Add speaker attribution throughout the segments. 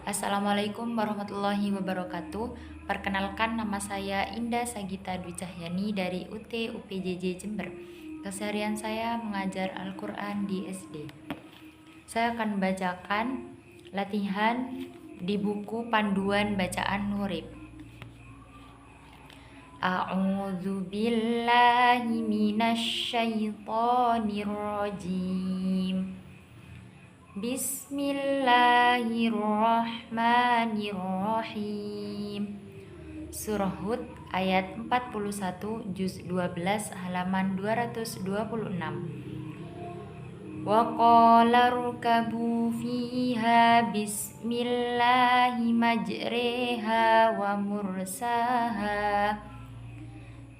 Speaker 1: Assalamualaikum warahmatullahi wabarakatuh. Perkenalkan, nama saya Indah Sagita Dwi Cahyani dari UT UPJJ Jember. Keseharian saya mengajar Al-Quran di SD. Saya akan membacakan latihan di buku Panduan Bacaan Hurif. A'udzu billahi minasy syaithanir rajim. Bismillahirrahmanirrahim. Surah Hud ayat 41 juz 12 halaman 226. Wa qala rukabu fiha bismillahi majriha wa mursaha.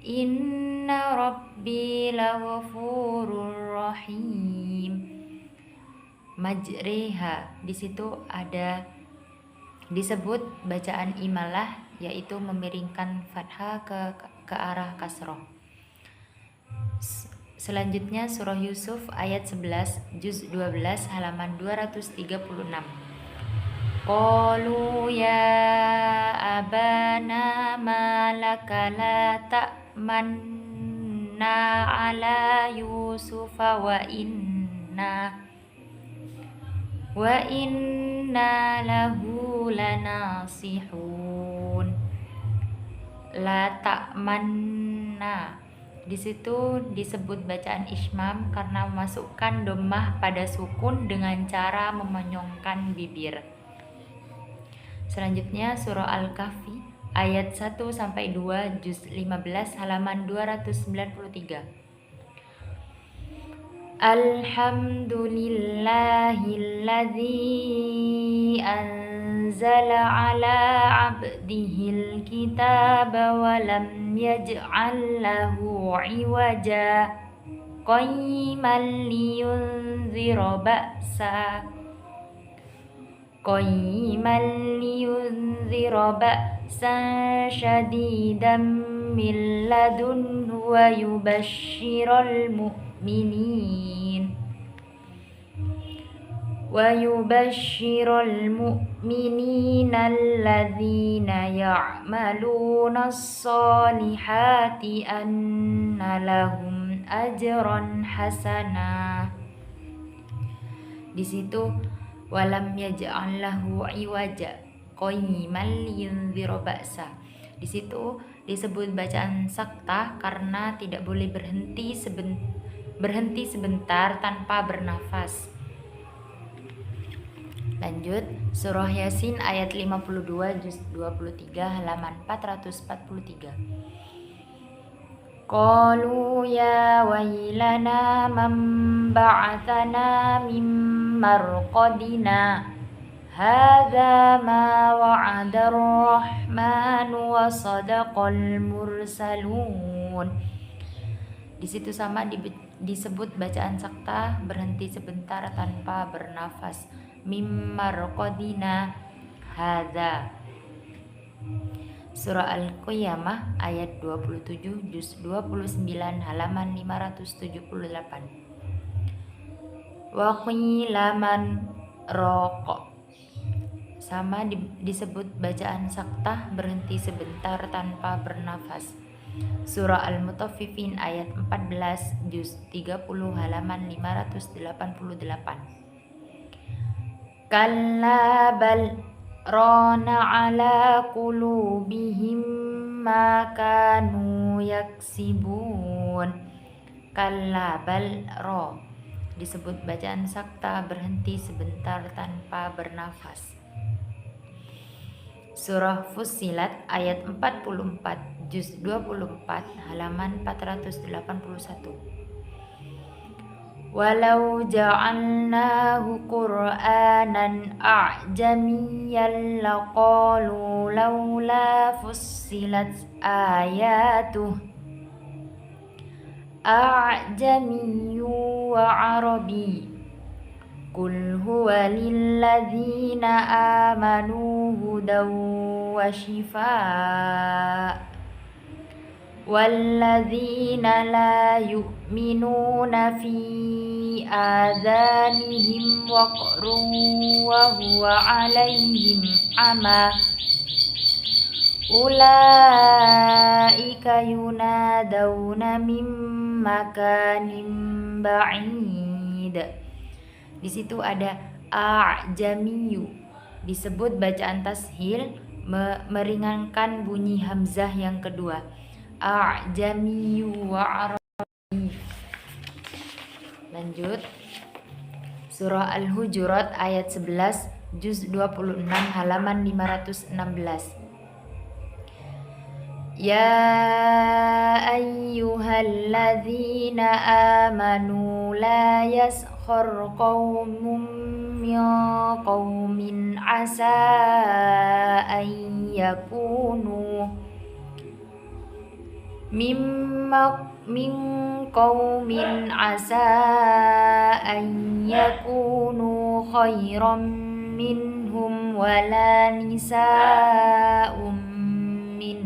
Speaker 1: Inna rabbi laghafurur rahim. Majriha di situ ada disebut bacaan imalah, yaitu memiringkan fathah ke arah kasroh. Selanjutnya surah Yusuf ayat 11 juz 12 halaman 236. Qalu ya abana malaka la ta'manna ala yusufa wa inna lahu lanasihun. La ta'manna di situ disebut bacaan ismam karena memasukkan dhammah pada sukun dengan cara memonyongkan bibir. Selanjutnya surah Al-Kahfi ayat 1 sampai 2 juz 15 halaman 293. Alhamdulillahilladzi anzala ala abdihil kitaba wa lam yaj'al lahu iwaja qayyiman liyunzira ba'san syadidan min ladunhu wa yubashshiral mu'minin alladzina ya'maluna as-solihati anna lahum ajran hasana. Di situ walam yaj'al lahu iwaja qayyiman liyunzira ba'sa. Di situ disebut bacaan saktah karena tidak boleh berhenti sebentar tanpa bernafas. Lanjut, surah Yasin ayat 52 juz 23 halaman 443. Qalu ya wailana man ba'athana min marqadina hadza ma wa'ada ar-rahmanu wa sadaqal mursalun. Di situ sama disebut bacaan sakta berhenti sebentar tanpa bernafas. Mimmarqadina hadza. Surah Al-Qiyamah ayat 27 juz 29 halaman 578. Wa qila man raqa. Sama disebut bacaan saktah berhenti sebentar tanpa bernafas. Surah Al-Mutaffifin ayat 14 juz 30 halaman 588. Kalla bal rana ala qulubihim ma kanu yaksibun. Kalla bal ra disebut bacaan sakta berhenti sebentar tanpa bernafas. Surah Fussilat ayat 44 juz 24 halaman 481. Walau ja'alnahu Qur'anan a'jamiyyan laqalu laula fussilat ayatuh a'jamiyyu wa arabi. Qul huwa lilladzina amanu hudaw wa shifaa walladzina la yu'minuna fi adhanihim waqrun wa huwa 'alaihim 'ama ulaika yunadawna min makanin ba'id. Di situ ada a'jamiyu, disebut bacaan tashil meringankan bunyi hamzah yang kedua. A'jamiyu wa arabi. Lanjut. Surah Al-Hujurat ayat 11 juz 26 halaman 516. Ya ayyuhalladzina amanu la yaskhar qaumun min qaumin asa an yakunu min qaumin asa an yakunu khairan minhum wala nisa'um min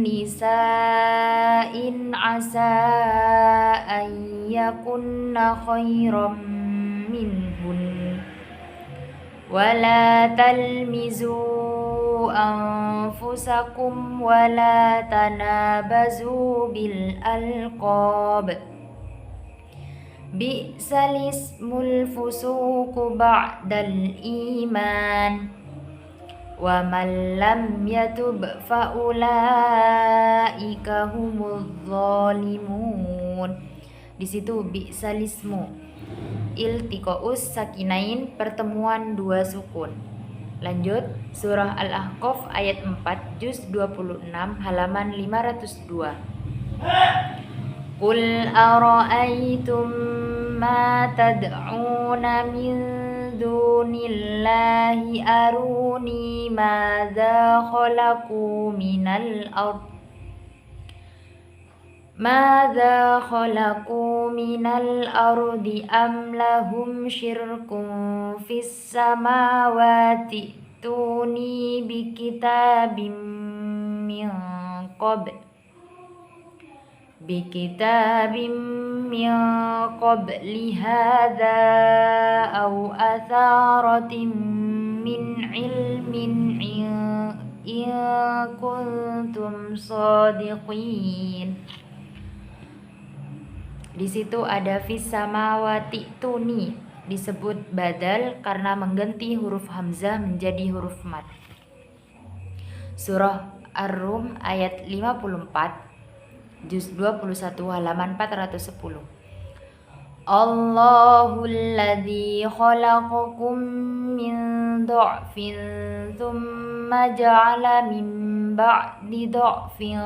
Speaker 1: nisa'in asa an yakunna khairan minhun wala talmizu anfusakum wala tanabazu bil alqab bi'sal ismul fusuqu ba'dal iman wa man lam yatub fa ulaika humuz zalimun. Di situ bi'sal ismu iltiqaus sakinain, pertemuan dua sukun. Lanjut, surah Al-Ahqaf ayat 4 juz 26 halaman 502. Qul ara'aytum ma tad'una min dunillahi aruni madza khalaqu minal ardi am lahum syirkun fis samawati tuni bi kitabim min qabli hadza aw atharatin min ilmin in kuntum shadiqin. Di situ ada fis samawati tuni, disebut badal karena mengganti huruf hamzah menjadi huruf mad. Surah Ar-Rum ayat 54 juz 21 halaman 410. Allahul ladzi khalaqakum min dha'fin thumma ja'ala min ba'di dha'fin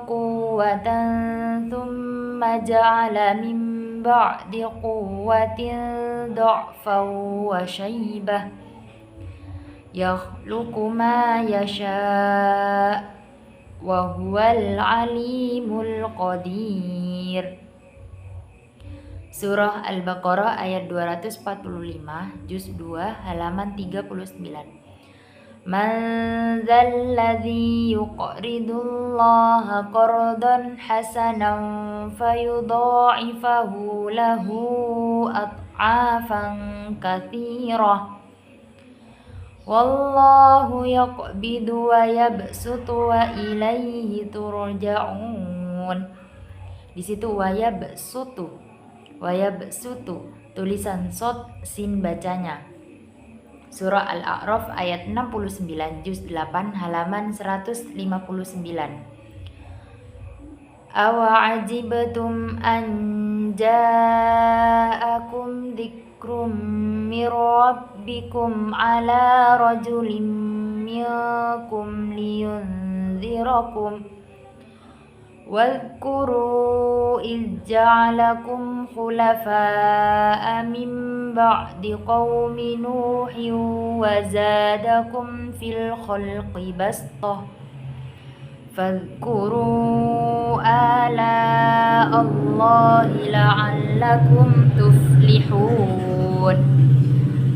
Speaker 1: quwwatan thumma ja'ala min ba'di quwwatin dha'fan wa shaybah yakhluqu ma yasha wa huwal alimul qadir. Surah Al-Baqarah ayat 245 juz 2 halaman 39. Man dzalladzi yuqridullaha qardan hasanan fayudha'ifahu lahu ad'afan katsirah wallahu yaqbidu wa yabsutu wa ilaihi turja'un. Di situ wa yabsutu, tulisan shad sin bacanya. Surah Al-A'raf ayat 69 juz 8 halaman 159. Awa ajibtum an ja'akum dzikrum mir rabbikum ala rajulin minkum liyunzirakum wadhkuru iz ja'alakum khulafa'a min ba'di qaumi nuhin wa zadakum fil khalqi bastah fadhkuru ala Allahi la'allakum tuflihun.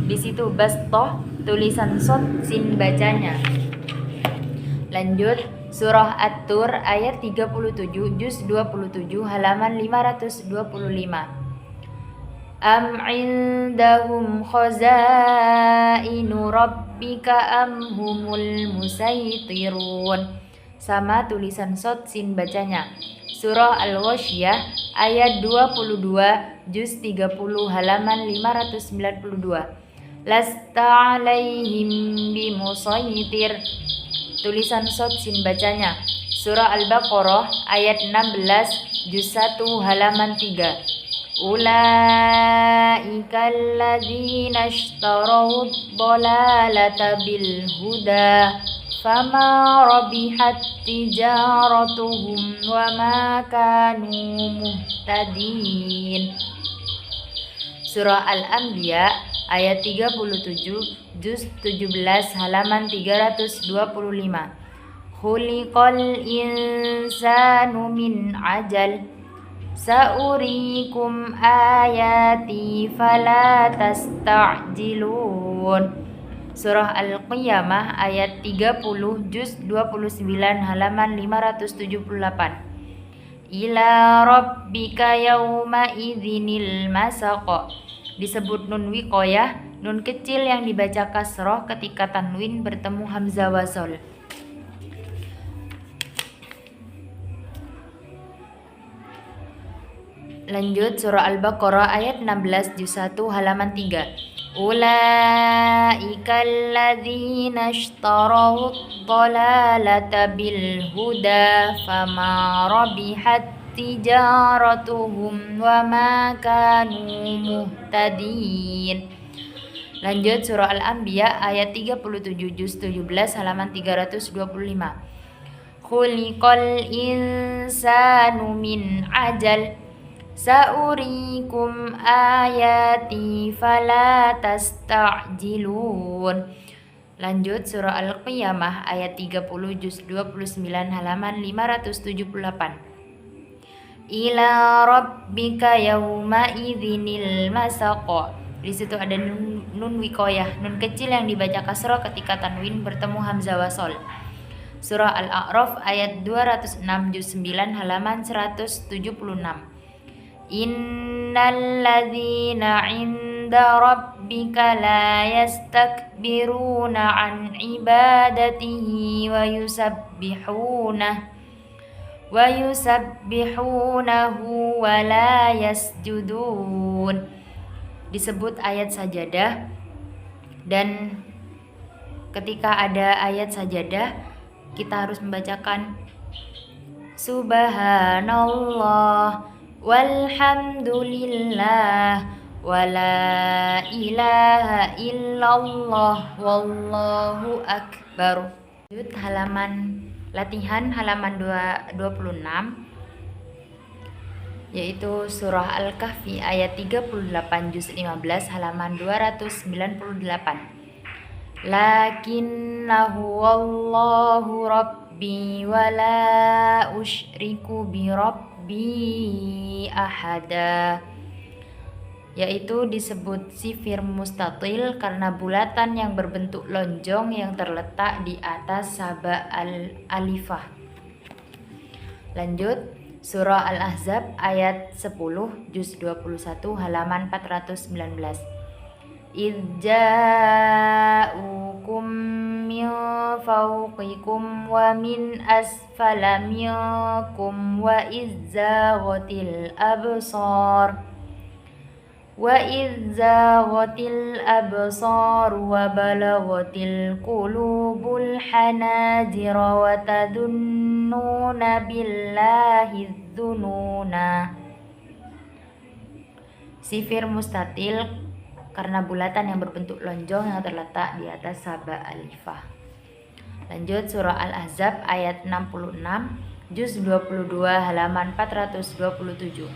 Speaker 1: Di situ bastoh, tulisan shad sin bacanya. Lanjut, surah At-Tur ayat 37 juz 27 halaman 525. Am indahum khazainu rabbika am humul musaytirun. Sama tulisan shad sin bacanya. Surah Al-Ghasyiyah ayat 22 juz 30 halaman 592. Lasta alaihim bimusaytir. Tulisan shad sin bacanya. Surah Al-Baqarah ayat 16 juz 1 halaman 3. Ulaika alladzina ishtarawud dhalalata bil huda fama rabihat tijaratuhum wa ma kanu muhtadin. Surah Al-Anbiya ayat 37 juz 17 halaman 325. Khuliqal insanu min ajal Sa'urikum ayati fala tasta'jilun. Surah Al-Qiyamah ayat 30 juz 29 halaman 578. Ila rabbika yawma idzinil masaq. Disebut nun wiqayah, nun kecil yang dibaca kasroh ketika tanwin bertemu hamzah wasol. Lanjut, surah Al-Baqarah ayat 16 juz 1 halaman 3. Ulaika alladzina ishtarawud dhalalata bil huda fama rabihat tijaratuhum wa ma kanu muhtadin. Lanjut, surah Al-Anbiya ayat 37 juz 17 halaman 325. Khuliqal insanu min ajal Sa'urikum ayati fala tasta'jilun. Lanjut, surah Al-Qiyamah ayat 30 juz 29 halaman 578. Ila rabbika yawma idzinil masaq. Di situ ada nun wiqayah, nun kecil yang dibaca kasroh ketika tanwin bertemu hamzah wasol. Surah Al-A'raf ayat 206 juz 9 halaman 176. Innal ladzina 'inda rabbika la yastakbiruna 'an ibadatihi wa yusabbihunahu wa la yasjudun. Disebut ayat sajadah, dan ketika ada ayat sajadah kita harus membacakan Subhanallah walhamdulillah wala ilaha illallah wallahu akbar. Halaman latihan halaman 26, yaitu surah Al-Kahfi ayat 38 juz 15 halaman 298. Lakinnahu wallahu rabbi wala usyriku bi rabbi ahada, yaitu disebut sifir mustatil karena bulatan yang berbentuk lonjong yang terletak di atas sabah al-alifah. Lanjut, surah Al-Ahzab ayat 10 juz 21 halaman 419. Idza'ukum min fawqikum wa min asfala minkum wa izzaghatil absar wa balaghatil qulubul hanajira wa tadunnuna billahi dzununa. Sifir mustatil karena bulatan yang berbentuk lonjong yang terletak di atas sabah alifah. Lanjut, surah Al-Ahzab ayat 66 juz 22 halaman 427.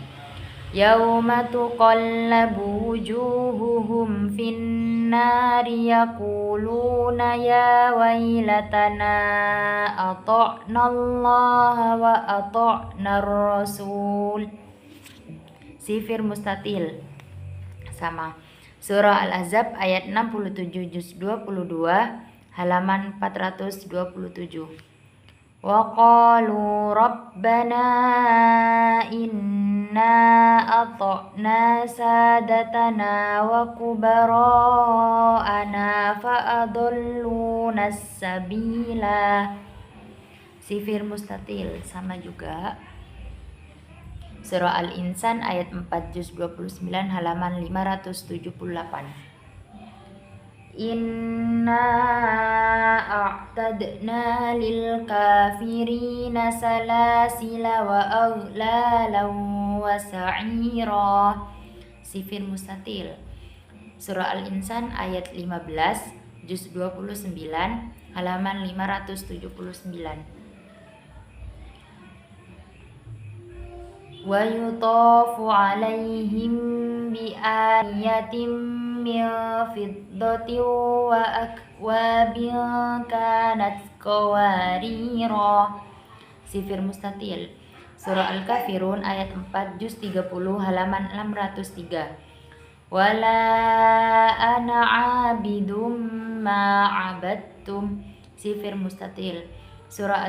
Speaker 1: Yauma tuqallabu wujuhuhum finnari yaquluna ya wailatana ata'na Allah wa ata'na Rasul. Sifir mustatil sama. Surah Al-Ahzab ayat 67 juz 22 halaman 427. Wa qalu rabbana inna ata'na sadatana wa kubara'ana fa'adalluna sabila. Sifir mustatil sama juga. Surah Al-Insan ayat 4 juz 29 halaman 578. Inna a'tadna lil kafirina salasila wa aghlalan wa sa'ira. Sifir mustatil. Surah Al-Insan ayat 15 juz 29 halaman 579. Wa yutafu alaihim bi ayatin min fiddatin wa akwabin kanat qawarira. Sifir mustatil. Surah Al-Kafirun ayat 4 juz 30 halaman 603. Wala ana abidum ma abadtum. Sifir mustatil. Surah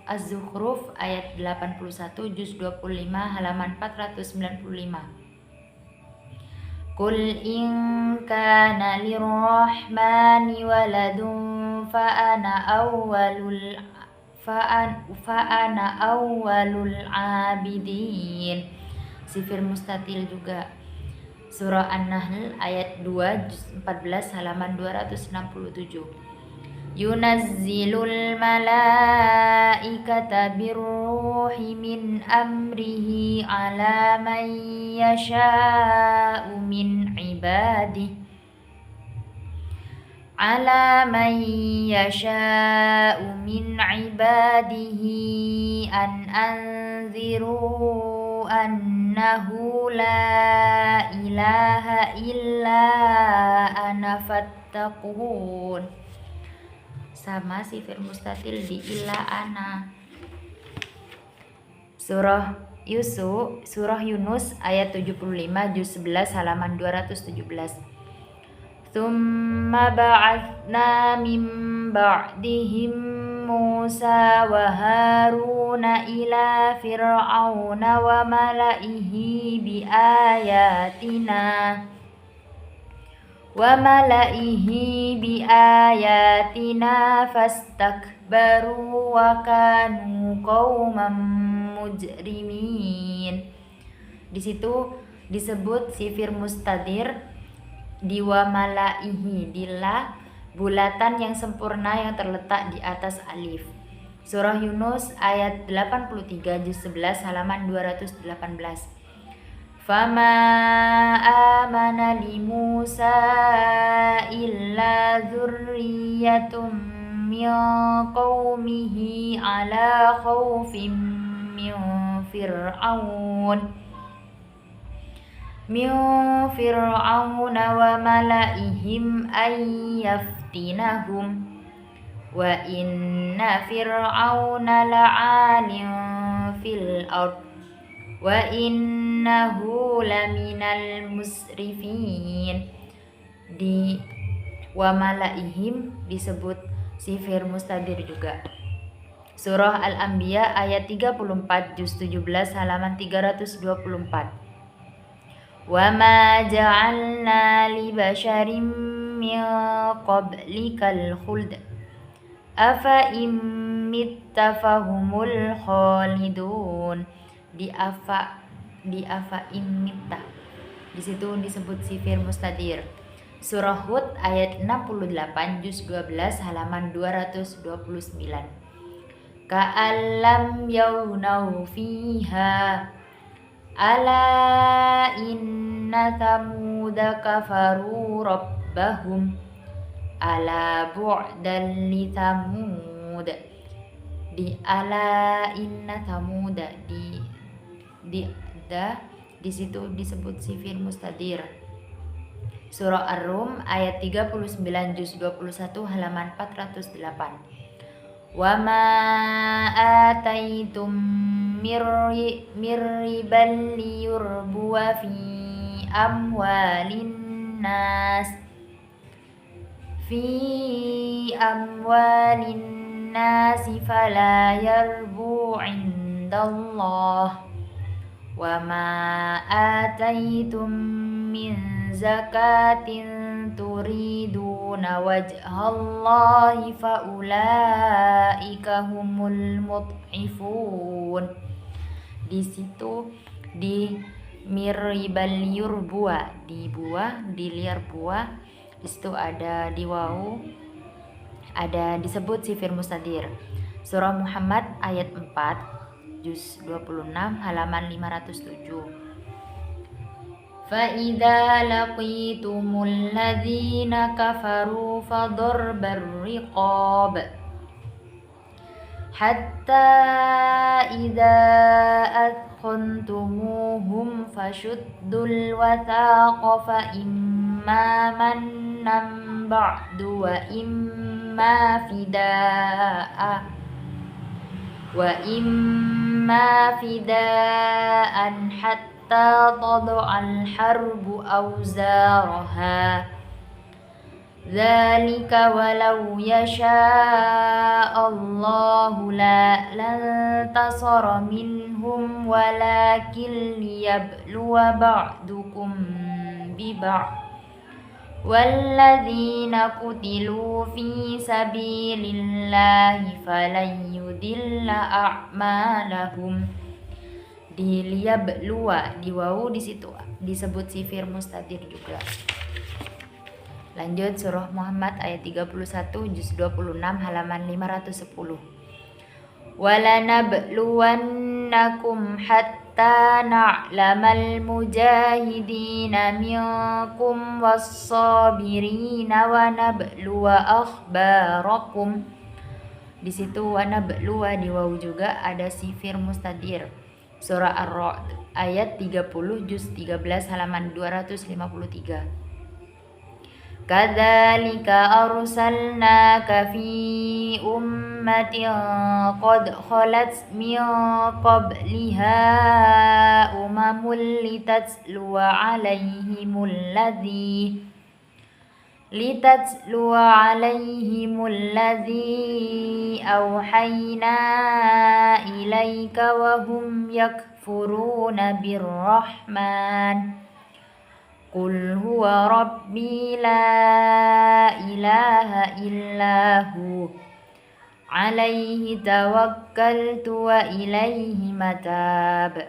Speaker 1: Az-Zukhruf ayat 81 juz 25 halaman 495. Qul in kana lirrahmani waladun fa ana awwalul abidin. Sifir mustatil juga. Surah An-Nahl ayat 2 juz 14 halaman 267. Yunazzilul malaikata birruhi min amrihi ala man yasha'u min ibadihi an anziru annahu la ilaha illa ana fattaqun. Sama sifir mustatil di illa ana. Surah Yunus ayat 75 juz 11 halaman 217. Tsumma ba'atsna min ba'dihim Musa wa Haruna ila fir'auna wa mala'ihi bi ayatina fastakbaru wa kanu qauman mujrimin. Di situ disebut sifir mustadir di wa malaihi, di la bulatan yang sempurna yang terletak di atas alif. Surah Yunus ayat 83 juz 11 halaman 218. Fama amana li Musa illa dzurriyyatum min qaumihi ala khaufim min fir'aun wa malaihim ay yaftinahum wa inna fir'auna la'alim fil ard wa innahu laminal musrifin. Di wa malaihim disebut sifir mustadir juga. Surah Al-Anbiya ayat 34 juz 17 halaman 324. Wa ma ja'alna li basharin min qablikal khuld afa imitta fahumul khalidun. Di afa imitta, di situ disebut sifir mustadir. Surah Hud ayat 68 juz 12 halaman 229. Ka'allam yawnau fiha ala inna thamuda kafaru rabbahum ala bu'dan li thamud. Di ala inna thamuda Di situ disebut sifir mustadir. Surah Ar-Rum ayat 39 juz 21 halaman 408. Wa ma ataitum mirriban liyurbuwa fi amwalin nasi fala yarbu indallah wa ma ataitum min zakatin turiduna wajhallahi faulaika humul mut'ifun. Di situ di miribal yurbuah, di buah, di liar buah, di situ ada di wau, ada disebut sifir mustadir. Surah Muhammad ayat 4 juz 26 halaman 507. فَإِذَا لَقِيتُمُ الَّذِينَ كَفَرُوا فَضَرْبَ الرِّقَابِ حَتَّى إِذَا أَثْخَنْتُمُوهُمْ فَشُدُّوا الْوَثَاقَ فَإِمَّا مَنًّا بَعْدُ وَإِمَّا فِدَاءً حَتَّى تضع الحرب أوزارها ذلك ولو يشاء الله لانتصر منهم ولكن ليبلو بعضكم ببعض والذين قتلوا في سبيل الله فلن يضل أعمالهم. Di liyabluwa, di wawu di situ disebut sifir mustadir juga. Lanjut surah Muhammad ayat 31 juz 26 halaman 510. Walanabluwannakum hatta na'lamal mujahidina minkum was-sabirina wa nabluwa akhbarakum. Di situ wa nabluwa di wawu juga ada sifir mustadir. Surah Ar-Ra'd ayat 30 juz 13 halaman 253. Kadzalika arsalnaka fi ummatin qad khalat min qabliha umamul litatluwa alaihimul ladzi awhayna ilaika wa hum yakfuruna birrahman qul huwa rabbi la ilaha illahu alaihi tawakkaltu wa ilaihi matab.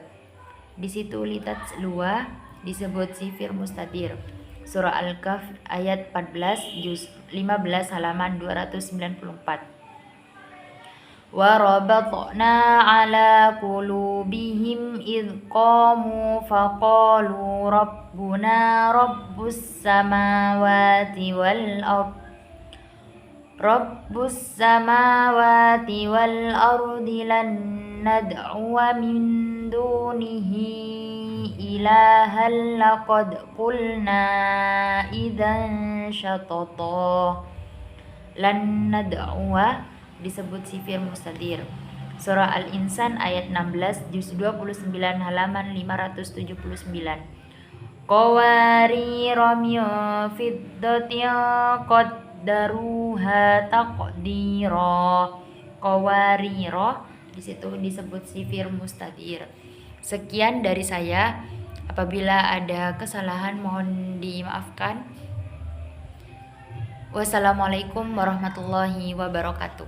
Speaker 1: Di situ litatluwa disebut sifir mustadir. Surah Al-Kahf ayat 14 juz 15 halaman 294. Wa rabatna ala qulubihim idh qamu faqalu rabbuna rabbus samawati wal ardi lan nad'uwa min dunihi ilahan laqad qulna idzan syatata. Lan nad'uwa disebut sifir mustadir. Surah Al-Insan ayat 16 juz 29 halaman 579. Qawarira min fiddatin qaddaruha taqdira. Qawarira di situ disebut sifir mustadir. Sekian dari saya. Apabila ada kesalahan mohon dimaafkan. Wassalamualaikum warahmatullahi wabarakatuh.